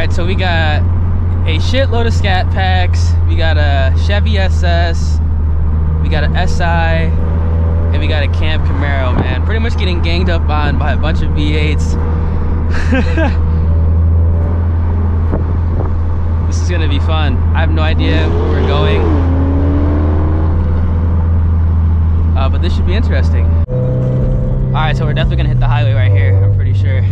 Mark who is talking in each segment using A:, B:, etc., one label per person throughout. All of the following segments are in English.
A: Alright, so we got a shitload of Scatpacks, we got a Chevy SS, we got an SI, and we got a Camp Camaro, man. Pretty much getting ganged up on by a bunch of V8s. This is gonna be fun. I have no idea where we're going, but this should be interesting. Alright, so we're definitely gonna hit the highway right here, I'm pretty sure.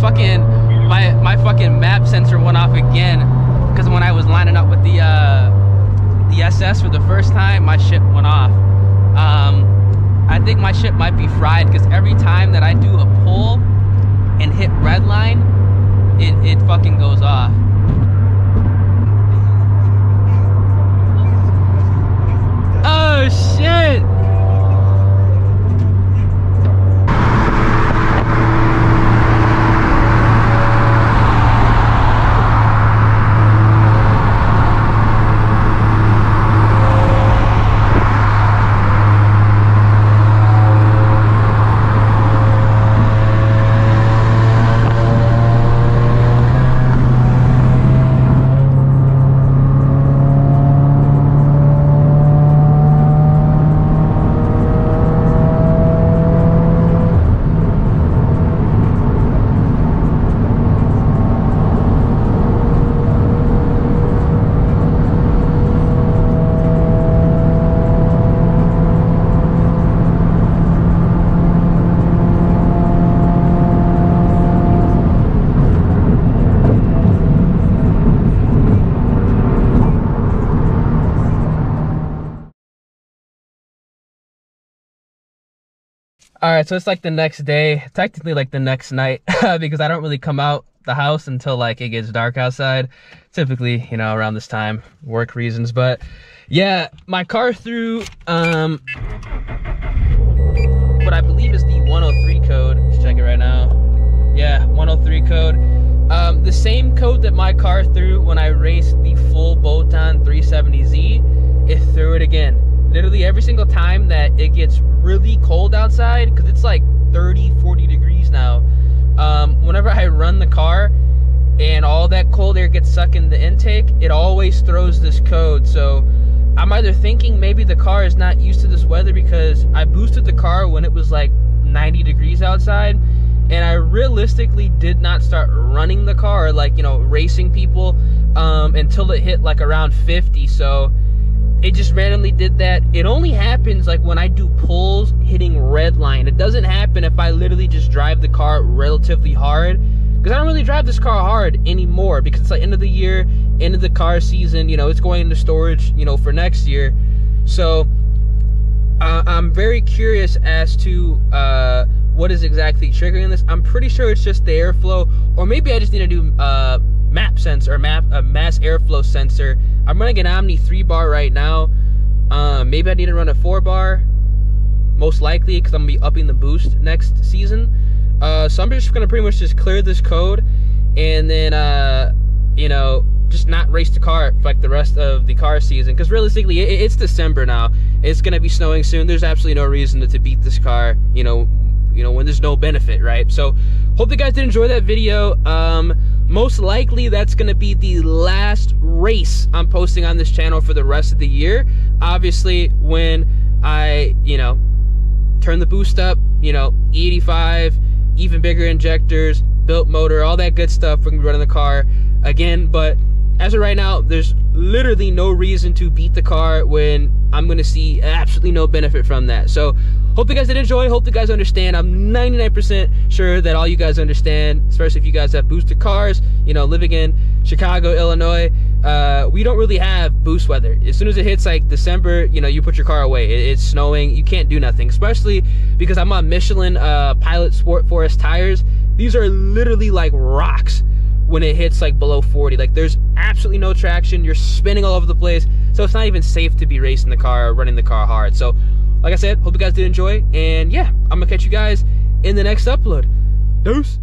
A: fucking my fucking map sensor went off again, because when I was lining up with the SS for the first time, my shit went off. I think my shit might be fried, because every time that I do a pull and hit red line, it fucking goes off. Oh shit! All right, so it's like the next day, technically like the next night, because I don't really come out the house until like it gets dark outside, typically, you know, around this time, work reasons. But yeah, my car threw what I believe is the 103 code. Let's check it right now. Yeah, 103 code. The same code that my car threw when I raced the full Botan 370Z, it threw it again. Literally every single time that it gets really cold outside, because it's like 30-40 degrees now, whenever I run the car and all that cold air gets sucked in the intake, it always throws this code. So I'm either thinking maybe the car is not used to this weather, because I boosted the car when it was like 90 degrees outside, and I realistically did not start running the car, like, you know, racing people, until it hit like around 50. So it just randomly did that. It only happens like when I do pulls hitting red line. It doesn't happen if I literally just drive the car relatively hard, because I don't really drive this car hard anymore, because it's like end of the year, end of the car season, you know, it's going into storage, you know, for next year. So I'm very curious as to what is exactly triggering this. I'm pretty sure it's just the airflow, or maybe I just need to do map sensor, mass airflow sensor. I'm running an Omni 3-bar right now. Maybe I need to run a 4-bar, most likely, because I'm gonna be upping the boost next season. So I'm just gonna pretty much just clear this code, and then you know, just not race the car for like the rest of the car season, because realistically it's December now. It's gonna be snowing soon. There's absolutely no reason to beat this car, you know, when there's no benefit, right? So hope you guys did enjoy that video. Most likely that's gonna be the last race I'm posting on this channel for the rest of the year. Obviously, when I, you know, turn the boost up, you know, E85, even bigger injectors, built motor, all that good stuff, we're gonna be running the car again. But as of right now, there's literally no reason to beat the car when I'm gonna see absolutely no benefit from that. So hope you guys did enjoy, hope you guys understand. I'm 99% sure that all you guys understand, especially if you guys have boosted cars, you know, living in Chicago, Illinois. We don't really have boost weather. As soon as it hits like December, you know, you put your car away. It's snowing, you can't do nothing, especially because I'm on Michelin Pilot Sport Forest tires. These are literally like rocks when it hits like below 40. Like, there's absolutely no traction, you're spinning all over the place, so it's not even safe to be racing the car or running the car hard. So like I said, hope you guys did enjoy, and yeah, I'm gonna catch you guys in the next upload. Deuce.